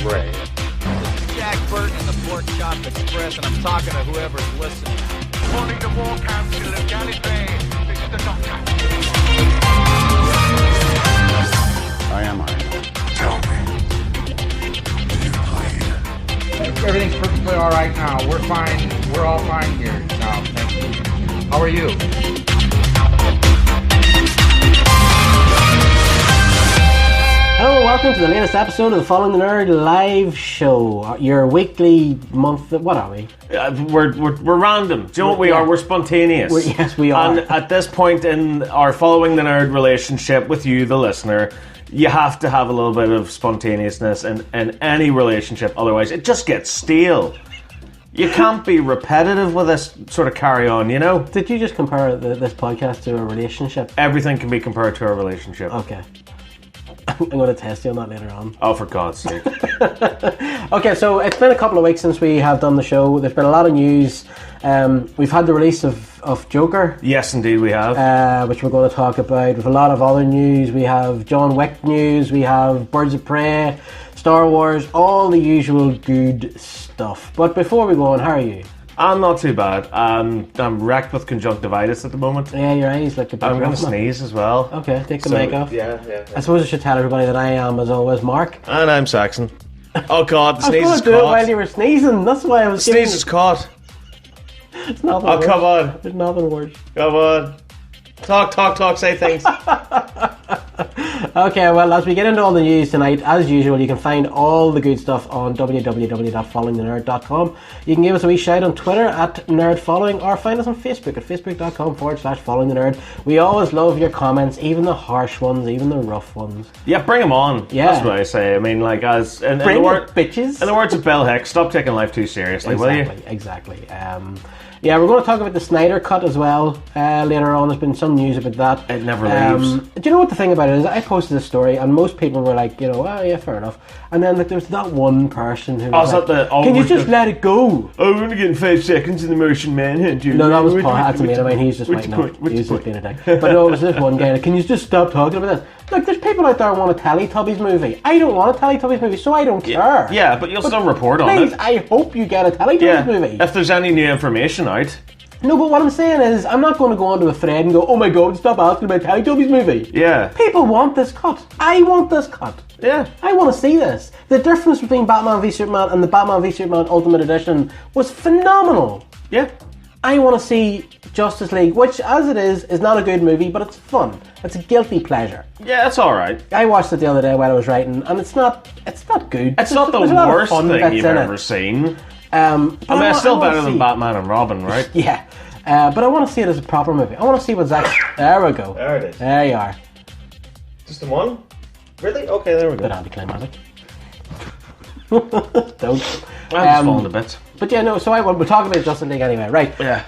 Ray. This is Jack Burton in the Pork Chop Express, and I'm talking to whoever's listening. Morning to War Council of Gallifrey. This is the Doctor. I am Iron Man. Tell me. Do you bleed? Everything's perfectly all right now. We're fine. We're all fine here now. Thank you. How are you? Hello and welcome to the latest episode of the Following the Nerd live show. Your weekly month. What are we? We're random. Do you know what we are? We're spontaneous. Yes, we are. And at this point in our Following the Nerd relationship with you, the listener, you have to have a little bit of spontaneousness in any relationship. Otherwise, it just gets stale. You can't be repetitive with this sort of carry on, you know? Did you just compare this podcast to a relationship? Everything can be compared to a relationship. Okay. I'm going to test you on that later on. Oh, for God's sake. Okay, so it's been a couple of weeks since we have done the show. There's been a lot of news. We've had the release of Joker. Yes, indeed we have. Which we're going to talk about. With a lot of other news. We have John Wick news. We have Birds of Prey, Star Wars, all the usual good stuff. But before we go on, how are you? I'm not too bad. I'm wrecked with conjunctivitis at the moment. Yeah, your eyes look a bit I'm going rough, to sneeze as well. Okay, take the mic off. Yeah. I suppose I should tell everybody that I am, as always, Mark. And I'm Saxon. Oh God, the I was sneeze going is to do it while caught. you were sneezing. That's why I was The sneeze is caught. It's nothing Oh, worse. come on. There's nothing worse. Come on. Talk, say things. Okay, well, as we get into all the news tonight, as usual, you can find all the good stuff on www.followingthenerd.com. You can give us a wee shout on Twitter at nerdfollowing, or find us on Facebook at facebook.com/followingthenerd. We always love your comments, even the harsh ones, even the rough ones. Yeah, bring them on. Yeah. That's what I say. I mean, like, Bring it, bitches. in the words of Bill Hicks, stop taking life too seriously, will you? Exactly. Yeah, we're going to talk about the Snyder Cut as well later on. There's been some news about that. It never leaves. Do you know what the thing about it is? I posted this story and most people were like, you know, oh yeah, fair enough. And then like, there was that one person who was like, can you just let it go? Oh, we're only getting 5 seconds in the Martian Manhunt. No, that was Paul. That's a mate of mine. He's just like, no, he's just being a dick. But no, it was this one guy. Like, can you just stop talking about this? Look, there's people out there who want a Teletubbies movie. I don't want a Teletubbies movie, so I don't care. Yeah, but you'll still report on Please, it. I hope you get a Teletubbies movie. If there's any new information out. No, but what I'm saying is, I'm not going to go onto a thread and go, oh my God, stop asking about Teletubbies movie. Yeah. People want this cut. I want this cut. Yeah. I want to see this. The difference between Batman v Superman and the Batman v Superman Ultimate Edition was phenomenal. Yeah. I want to see Justice League, which, as it is not a good movie, but it's fun. It's a guilty pleasure. Yeah, it's alright. I watched it the other day while I was writing, and it's not good. It's not the There's a lot of worst fun thing bits you've in ever it. seen. I mean, it's still better than Batman and Robin, right? Yeah. But I want to see it as a proper movie. I want to see what Zack... There we go. There it is. There you are. Just the one? Really? Okay, there we go. Bit anticlimactic. Don't. I'm just falling to bits. But yeah, no, so we'll talk about Justice League anyway, right? Yeah.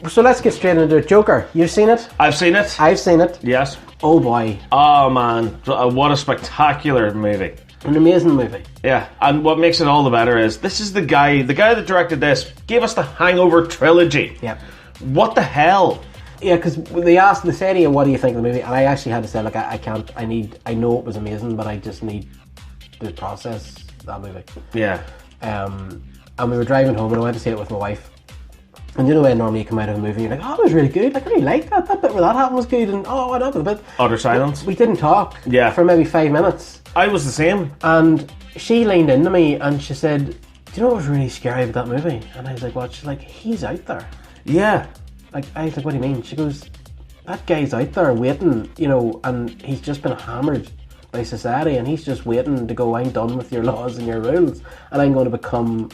So let's get straight into it. Joker, you've seen it? I've seen it. I've seen it. Yes. Oh boy. Oh man, what a spectacular movie. An amazing movie. Yeah, and what makes it all the better is this is the guy that directed this, gave us the Hangover trilogy. Yep. What the hell? Yeah, because they said to you, what do you think of the movie? And I actually had to say, like, I know it was amazing, but I just need to process that movie. Yeah. And we were driving home and I went to see it with my wife. And you know when normally you come out of a movie and you're like, oh, it was really good. Like, I really liked that. That bit where that happened was good. And oh, another bit. Utter silence. We didn't talk. Yeah. For maybe 5 minutes. I was the same. And she leaned into me and she said, do you know what was really scary about that movie? And I was like, what? She's like, he's out there. Yeah. Like, I was like, what do you mean? She goes, that guy's out there waiting, you know, and he's just been hammered by society and he's just waiting to go, I'm done with your laws and your rules and I'm going to become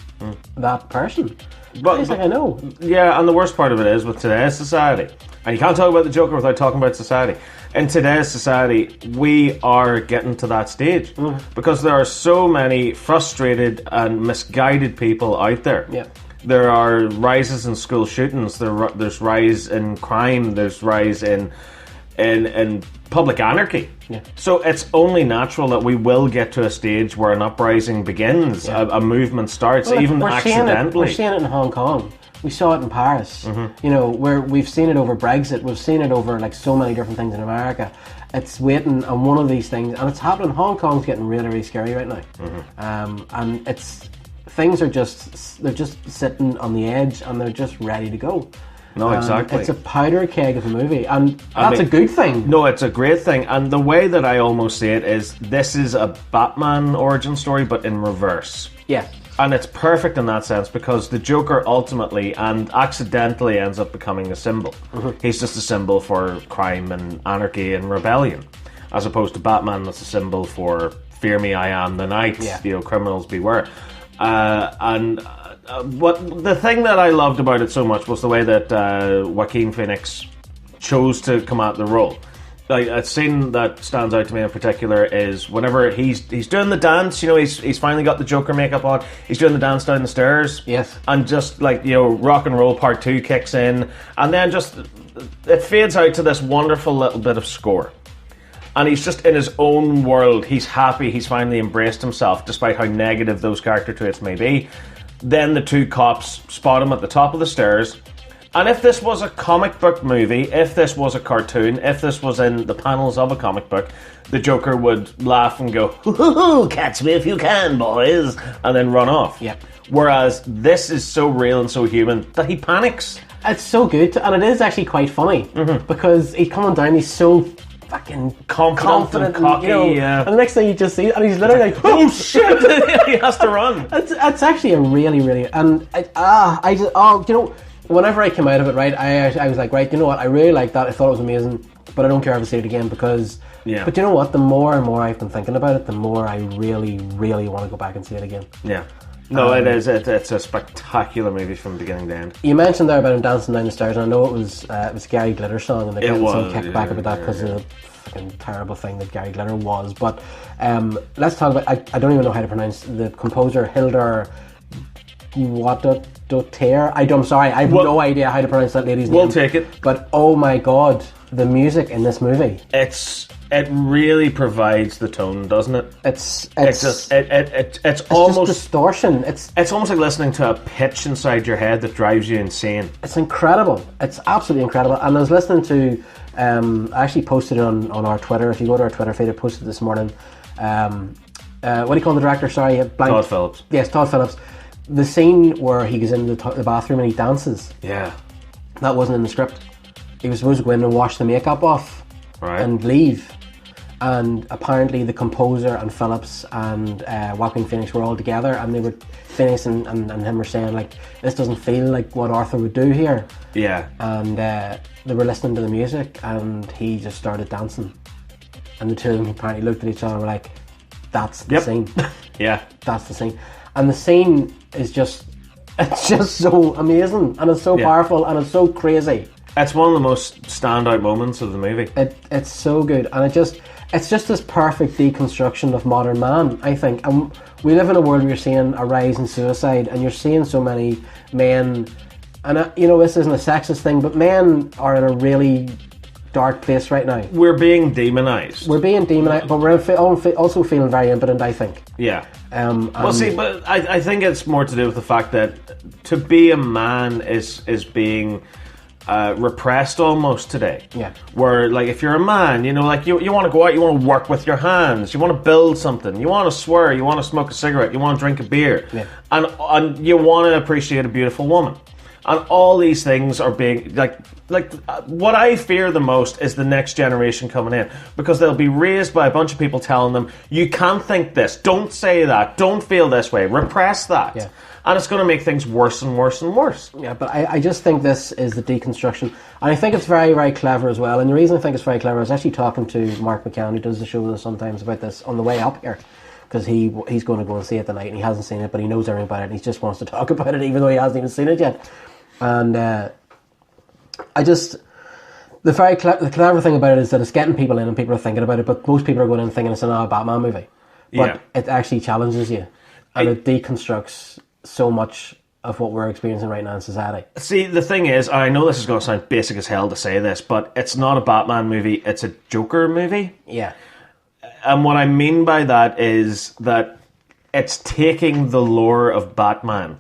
that person. But I know. Yeah, and the worst part of it is with today's society, and you can't talk about the Joker without talking about society. In today's society, we are getting to that stage because there are so many frustrated and misguided people out there. Yeah. There are rises in school shootings. There's rise in crime. There's rise in public anarchy. Yeah. So it's only natural that we will get to a stage where an uprising begins, a movement starts, even accidentally. We're seeing it in Hong Kong. We saw it in Paris. You know, where we've seen it over Brexit. We've seen it over like so many different things in America. It's waiting on one of these things, and it's happening. Hong Kong's getting really, really scary right now, and things are just sitting on the edge, and they're just ready to go. No, exactly. It's a powder keg of a movie, and that's a good thing. No, it's a great thing. And the way that I almost see it is this is a Batman origin story, but in reverse. Yeah. And it's perfect in that sense because the Joker ultimately and accidentally ends up becoming a symbol. He's just a symbol for crime and anarchy and rebellion, as opposed to Batman that's a symbol for fear me, I am the night, you know, criminals beware. What the thing that I loved about it so much was the way that Joaquin Phoenix chose to come at the role. Like a scene that stands out to me in particular is whenever he's doing the dance. You know, he's finally got the Joker makeup on. He's doing the dance down the stairs. Yes. And just like, you know, Rock and Roll Part 2 kicks in, and then just it fades out to this wonderful little bit of score. And he's just in his own world. He's happy. He's finally embraced himself, despite how negative those character traits may be. Then the two cops spot him at the top of the stairs. And if this was a comic book movie, if this was a cartoon, if this was in the panels of a comic book, the Joker would laugh and go, hoo, catch me if you can, boys, and then run off. Yeah. Whereas this is so real and so human that he panics. It's so good, and it is actually quite funny, because he's coming down, he's so fucking confident and cocky, you know, yeah. And the next thing you just see, and he's literally like, oh shit! He has to run. It's actually a really, really, and you know, whenever I came out of it, right, I was like, right, you know what, I really like that, I thought it was amazing, but I don't care if I see it again because, but you know what, the more and more I've been thinking about it, the more I really, really want to go back and see it again. Yeah. No, it is. It's a spectacular movie from beginning to end. You mentioned there about him dancing down the stairs, and I know it was Gary Glitter's song, and they got some kickback about that because of the fucking terrible thing that Gary Glitter was. But let's talk about. I don't even know how to pronounce the composer Hildur Guadalter. I'm sorry, I have no idea how to pronounce that lady's name. We'll take it. But oh my god, the music in this movie. It really provides the tone, doesn't it? It's almost just distortion. It's almost like listening to a pitch inside your head that drives you insane. It's incredible. It's absolutely incredible. And I was listening to, I actually posted it on our Twitter. If you go to our Twitter feed, I posted it this morning. What do you call the director? Sorry, Todd Phillips. Yes, Todd Phillips. The scene where he goes into the bathroom and he dances. Yeah. That wasn't in the script. He was supposed to go in and wash the makeup off, and leave. And apparently the composer and Phillips and Joaquin Phoenix were all together, and they were Phoenix and him were saying like, this doesn't feel like what Arthur would do here. Yeah. And they were listening to the music, and he just started dancing, and the two of them apparently looked at each other and were like, that's the scene. Yeah, that's the scene. And the scene is just so amazing, and it's so powerful, and it's so crazy. It's one of the most standout moments of the movie. It's so good, and it's just this perfect deconstruction of modern man, I think. And we live in a world where you're seeing a rise in suicide, and you're seeing so many men, and you know, this isn't a sexist thing, but men are in a really dark place right now. We're being demonised. But we're also feeling very impotent, I think. Yeah. Well, see, but I think it's more to do with the fact that to be a man is being repressed almost today. Yeah. Where, like, if you're a man, you know, like, you want to go out, you want to work with your hands, you want to build something, you want to swear, you want to smoke a cigarette, you want to drink a beer, and you want to appreciate a beautiful woman. And all these things are being, like what I fear the most is the next generation coming in, because they'll be raised by a bunch of people telling them, you can't think this, don't say that, don't feel this way, repress that. Yeah. And it's going to make things worse and worse and worse. Yeah, but I just think this is the deconstruction. And I think it's very, very clever as well. And the reason I think it's very clever, I was actually talking to Mark McCann, who does the show with us sometimes, about this on the way up here. Because he's going to go and see it tonight, and he hasn't seen it, but he knows everything about it, and he just wants to talk about it, even though he hasn't even seen it yet. And the clever thing about it is that it's getting people in, and people are thinking about it, but most people are going in thinking it's another Batman movie. But it actually challenges you, and it deconstructs so much of what we're experiencing right now in society. See, the thing is, I know this is going to sound basic as hell to say this, but it's not a Batman movie, it's a Joker movie. Yeah. And what I mean by that is that it's taking the lore of Batman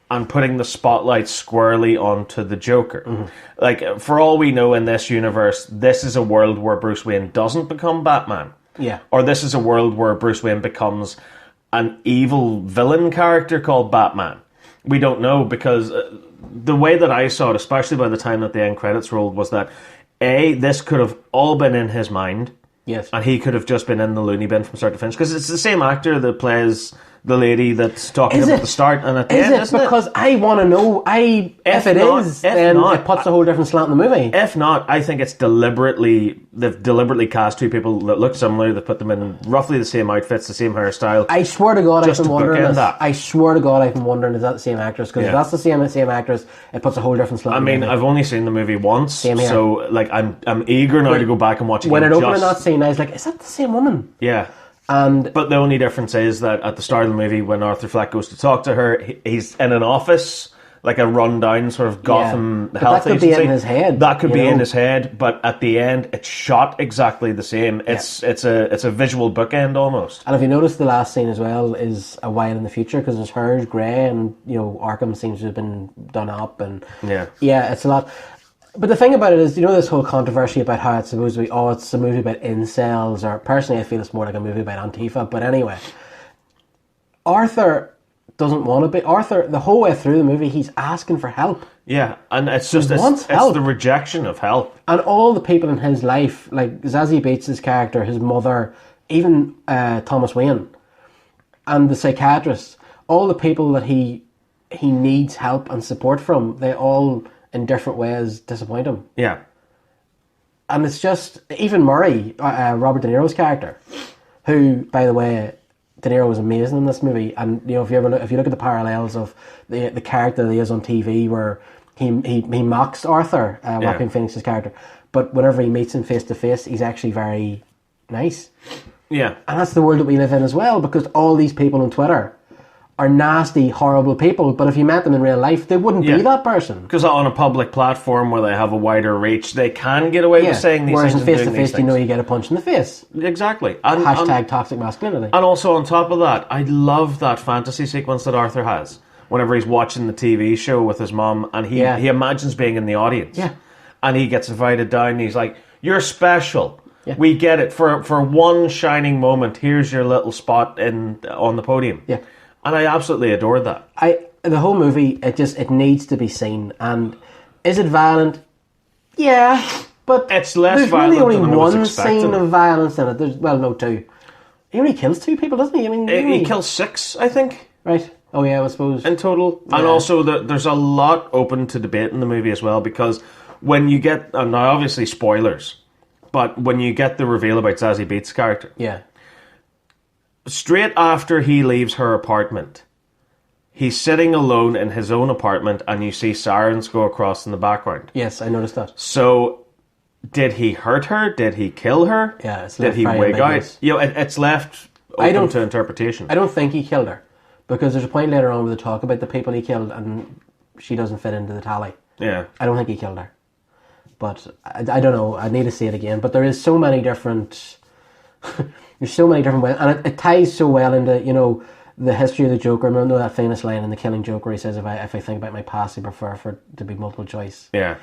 and putting the spotlight squarely onto the Joker. Like, for all we know in this universe, this is a world where Bruce Wayne doesn't become Batman. Yeah. Or this is a world where Bruce Wayne becomes an evil villain character called Batman. We don't know, because the way that I saw it, especially by the time that the end credits rolled, was that this could have all been in his mind. Yes. And he could have just been in the loony bin from start to finish. Because it's the same actor that plays the lady that's talking about the start and at the end, isn't it? Because I want to know, if it is, then it puts a whole different slant in the movie. If not, I think they've deliberately cast two people that look similar, they put them in roughly the same outfits, the same hairstyle. I swear to God, I've just been to wondering bookend this. that. I swear to God, I've been wondering, is that the same actress? Because if that's the same actress, it puts a whole different slant I in the mean, movie. I've only seen the movie once, Same here. so like I'm eager now to go back and watch it When it again. opened in that scene, I was like, is that the same woman? Yeah. And But the only difference is that at the start of the movie, when Arthur Fleck goes to talk to her, he's in an office, like a rundown sort of Gotham But health that could be agency. in his head, That could you be know? in his head, but at the end, it's shot exactly the same. It's a visual bookend almost. if you notice, the last scene as well is a while in the future, because his hair is grey, and Arkham seems to have been done up, and yeah, it's a lot. But the thing about it is, this whole controversy about how it's supposed to be, it's a movie about incels, or personally I feel it's more like a movie about Antifa, but anyway. Arthur doesn't want to be. Arthur, the whole way through the movie, he's asking for help. Yeah, and it's just wants it's help. the rejection of help. And all the people in his life, like Zazie Beetz' character, his mother, even Thomas Wayne, and the psychiatrist, all the people that he needs help and support from, they all, in different ways, disappoint him. Yeah. And it's just, even Murray, Robert De Niro's character, who, by the way, De Niro was amazing in this movie. And if you look at the parallels of the character that he is on TV, where he mocks Arthur, Joaquin Phoenix's character, but whenever he meets him face to face, he's actually very nice. Yeah. And that's the world that we live in as well, because all these people on Twitter are nasty, horrible people, but if you met them in real life, they wouldn't be that person. Because on a public platform where they have a wider reach, they can get away with saying these Whereas things. in face to and doing face, these things. you get a punch in the face. Exactly. Hashtag toxic masculinity. And also on top of that, I love that fantasy sequence that Arthur has whenever he's watching the TV show with his mom, and he imagines being in the audience. Yeah. And he gets invited down, and he's like, "You're special. Yeah. We get it. For one shining moment, here's your little spot on the podium." Yeah. And I absolutely adored that. The whole movie, it needs to be seen. And is it violent? Yeah, but It's less there's violent really only than I was one expecting. scene of violence in it. No, two. He only kills two people, doesn't he? I mean, He kills 6, I think, right. Oh yeah, I suppose. in total. And also, there's a lot open to debate in the movie as well, because when you get, and now obviously spoilers, but when you get the reveal about Zazie Beetz' character, yeah. straight after he leaves her apartment, he's sitting alone in his own apartment, and you see sirens go across in the background. Yes, I noticed that. So, did he hurt her? Did he kill her? Yeah, it's Did left he very wig out? ambiguous. It's left open to interpretation. I don't think he killed her, because there's a point later on where they talk about the people he killed, and she doesn't fit into the tally. Yeah. I don't think he killed her. But I don't know. I need to see it again. But there is so many different... there's so many different ways. And it ties so well into, the history of the Joker. Remember that famous line in The Killing Joke where he says, if I think about my past, I prefer for it to be multiple choice. Yeah.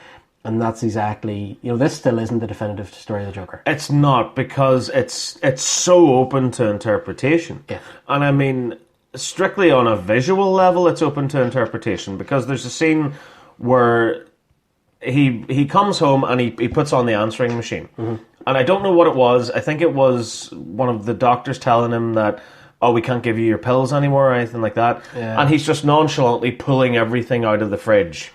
And that's exactly... this still isn't the definitive story of the Joker. It's not, because it's so open to interpretation. Yeah. And I mean, strictly on a visual level, it's open to interpretation, because there's a scene where he comes home and he puts on the answering machine. Mm-hmm. And I don't know what it was. I think it was one of the doctors telling him that, we can't give you your pills anymore or anything like that. Yeah. And he's just nonchalantly pulling everything out of the fridge.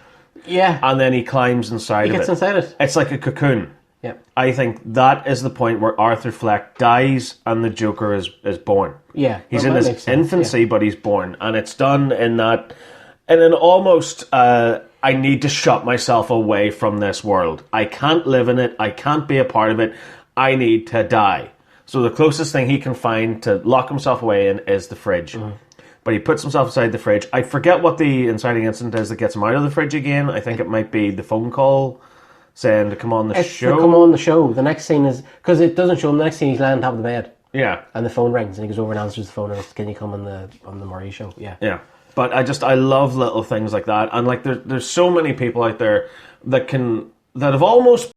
Yeah. And then he climbs inside He of it. gets inside it. It's like a cocoon. Yep. I think that is the point where Arthur Fleck dies and the Joker is born. Yeah. He's Well, in that his makes sense, infancy, but he's born. And it's done in an almost, I need to shut myself away from this world. I can't live in it. I can't be a part of it. I need to die. So the closest thing he can find to lock himself away in is the fridge. Mm-hmm. But he puts himself inside the fridge. I forget what the inciting incident is that gets him out of the fridge again. I think it might be the phone call saying to come on the show. To come on the show. The next scene is... Because it doesn't show him. The next scene, he's lying on top of the bed. Yeah. And the phone rings, and he goes over and answers the phone and says, can you come on the Murray show? Yeah. Yeah. But I love little things like that, and like there's so many people out there that have almost